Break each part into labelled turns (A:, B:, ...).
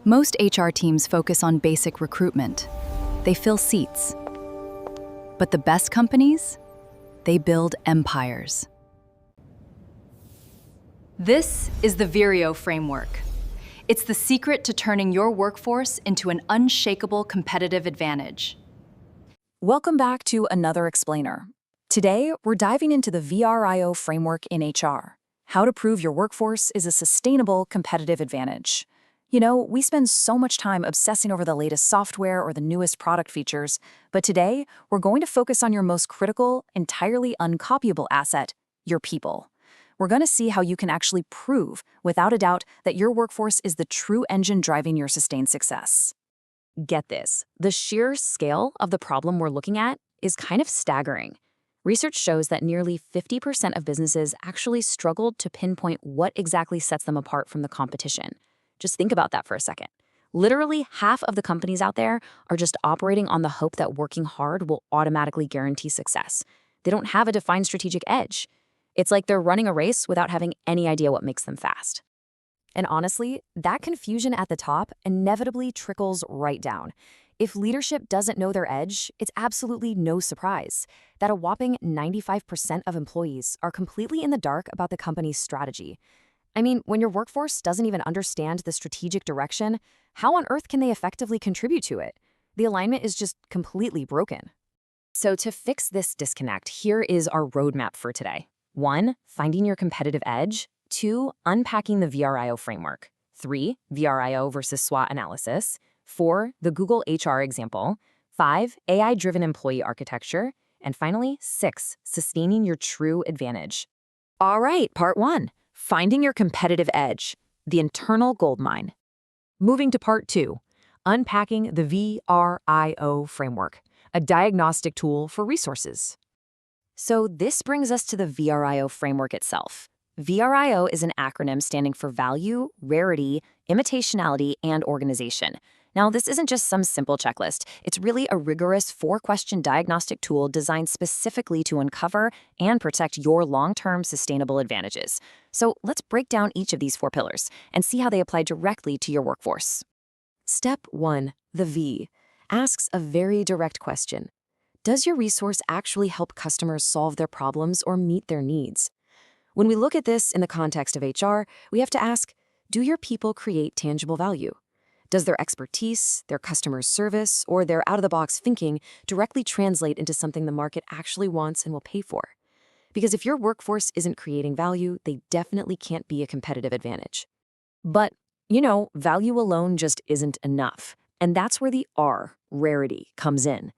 A: Most HR teams focus on basic recruitment. They fill seats. But the best companies? They build empires. This is the VRIO framework. It's the secret to turning your workforce into an unshakable competitive advantage.
B: Welcome back to another explainer. Today, we're diving into the VRIO framework in HR. How to prove your workforce is a sustainable competitive advantage. You know, we spend so much time obsessing over the latest software or the newest product features, but today, we're going to focus on your most critical, entirely uncopyable asset, your people. We're going to see how you can actually prove, without a doubt, that your workforce is the true engine driving your sustained success. Get this, the sheer scale of the problem we're looking at is kind of staggering. Research shows that nearly 50% of businesses actually struggled to pinpoint what exactly sets them apart from the competition. Just think about that for a second. Literally half of the companies out there are just operating on the hope that working hard will automatically guarantee success. They don't have a defined strategic edge. It's like they're running a race without having any idea what makes them fast. And honestly, that confusion at the top inevitably trickles right down. If leadership doesn't know their edge, it's absolutely no surprise that a whopping 95% of employees are completely in the dark about the company's strategy. I mean, when your workforce doesn't even understand the strategic direction, how on earth can they effectively contribute to it? The alignment is just completely broken. So to fix this disconnect, here is our roadmap for today. 1. Finding your competitive edge. 2. Unpacking the VRIO framework. 3. VRIO versus SWOT analysis. 4. The Google HR example. 5. AI-driven employee architecture. And finally, 6. Sustaining your true advantage. All right, part 1. Finding your competitive edge, the internal goldmine. Moving to part 2. Unpacking the VRIO framework, a diagnostic tool for resources. So this brings us to the VRIO framework itself. VRIO is an acronym standing for value, rarity, imitationality, and organization. Now, this isn't just some simple checklist. It's really a rigorous 4-question diagnostic tool designed specifically to uncover and protect your long-term sustainable advantages. So let's break down each of these 4 pillars and see how they apply directly to your workforce. Step 1, the V, asks a very direct question. Does your resource actually help customers solve their problems or meet their needs? When we look at this in the context of HR, we have to ask, do your people create tangible value? Does their expertise, their customer service, or their out-of-the-box thinking directly translate into something the market actually wants and will pay for? Because if your workforce isn't creating value, they definitely can't be a competitive advantage. But, you know, value alone just isn't enough. And that's where the R, rarity, comes in.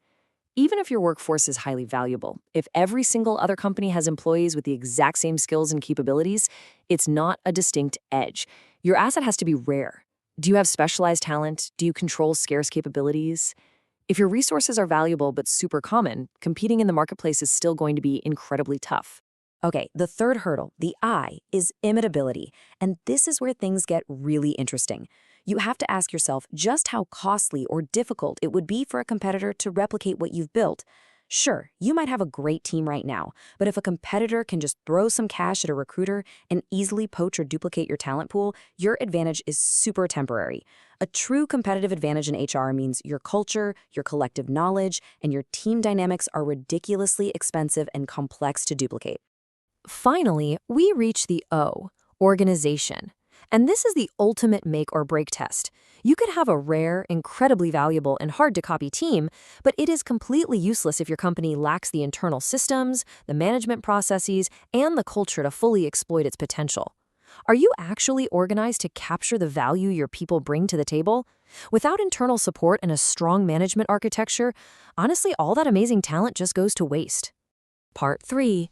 B: Even if your workforce is highly valuable, if every single other company has employees with the exact same skills and capabilities, it's not a distinct edge. Your asset has to be rare. Do you have specialized talent? Do you control scarce capabilities? If your resources are valuable but super common, competing in the marketplace is still going to be incredibly tough. Okay, the third hurdle, the I, is imitability. And this is where things get really interesting. You have to ask yourself just how costly or difficult it would be for a competitor to replicate what you've built. Sure, you might have a great team right now, but if a competitor can just throw some cash at a recruiter and easily poach or duplicate your talent pool, your advantage is super temporary. A true competitive advantage in HR means your culture, your collective knowledge, and your team dynamics are ridiculously expensive and complex to duplicate. Finally, we reach the O, organization. And this is the ultimate make or break test. You could have a rare, incredibly valuable, and hard-to-copy team, but it is completely useless if your company lacks the internal systems, the management processes, and the culture to fully exploit its potential. Are you actually organized to capture the value your people bring to the table? Without internal support and a strong management architecture, honestly, all that amazing talent just goes to waste. Part 3.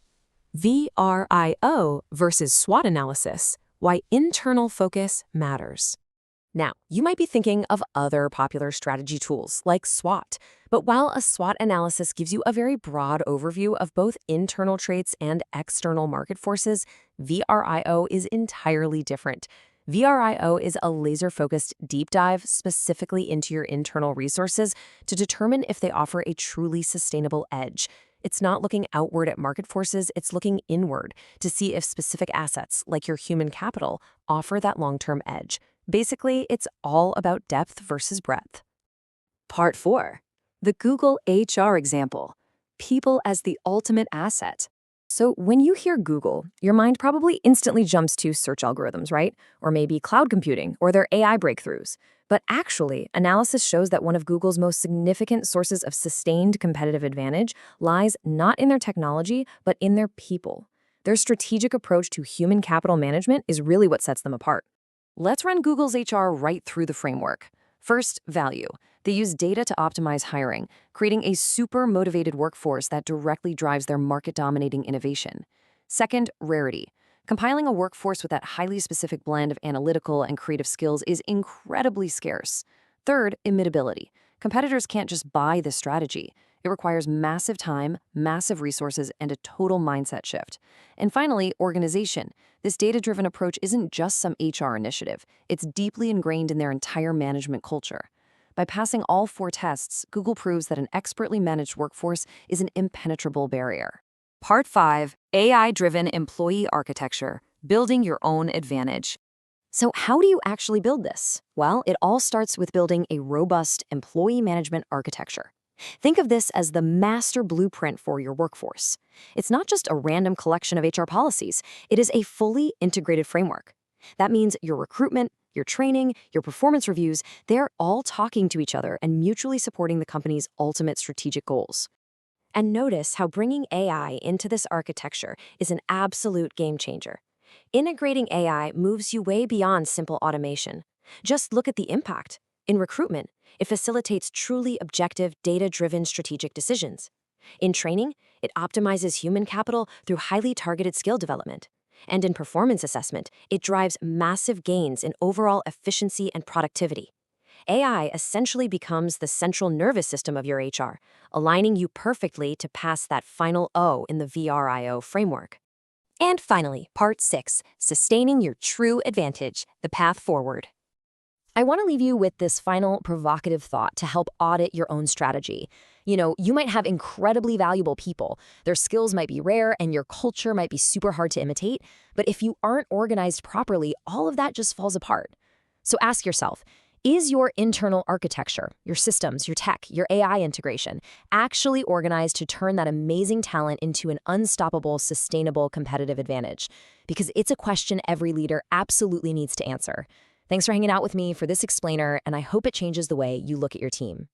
B: VRIO versus SWOT analysis. Why internal focus matters. Now, you might be thinking of other popular strategy tools like SWOT, but while a SWOT analysis gives you a very broad overview of both internal traits and external market forces, VRIO is entirely different. VRIO is a laser-focused deep dive specifically into your internal resources to determine if they offer a truly sustainable edge. It's not looking outward at market forces, it's looking inward to see if specific assets, like your human capital, offer that long-term edge. Basically, it's all about depth versus breadth. Part 4. The Google HR example. People as the ultimate asset. So when you hear Google, your mind probably instantly jumps to search algorithms, right? Or maybe cloud computing or their AI breakthroughs. But actually, analysis shows that one of Google's most significant sources of sustained competitive advantage lies not in their technology, but in their people. Their strategic approach to human capital management is really what sets them apart. Let's run Google's HR right through the framework. First, value. They use data to optimize hiring, creating a super motivated workforce that directly drives their market-dominating innovation. Second, rarity. Compiling a workforce with that highly specific blend of analytical and creative skills is incredibly scarce. Third, imitability. Competitors can't just buy this strategy. It requires massive time, massive resources, and a total mindset shift. And finally, organization. This data-driven approach isn't just some HR initiative. It's deeply ingrained in their entire management culture. By passing all 4 tests, Google proves that an expertly managed workforce is an impenetrable barrier. Part 5. AI-driven employee architecture, building your own advantage. So how do you actually build this? Well, it all starts with building a robust employee management architecture. Think of this as the master blueprint for your workforce. It's not just a random collection of HR policies. It is a fully integrated framework. That means your recruitment, your training, your performance reviews, they're all talking to each other and mutually supporting the company's ultimate strategic goals. And notice how bringing AI into this architecture is an absolute game changer. Integrating AI moves you way beyond simple automation. Just look at the impact. In recruitment, it facilitates truly objective, data-driven strategic decisions. In training, it optimizes human capital through highly targeted skill development. And in performance assessment, it drives massive gains in overall efficiency and productivity. AI essentially becomes the central nervous system of your HR, aligning you perfectly to pass that final O in the VRIO framework. And finally, Part 6, Sustaining Your True Advantage, the Path Forward. I want to leave you with this final provocative thought to help audit your own strategy. You might have incredibly valuable people. Their skills might be rare and your culture might be super hard to imitate. But if you aren't organized properly, all of that just falls apart. So ask yourself, is your internal architecture, your systems, your tech, your AI integration actually organized to turn that amazing talent into an unstoppable, sustainable competitive advantage? Because it's a question every leader absolutely needs to answer. Thanks for hanging out with me for this explainer, and I hope it changes the way you look at your team.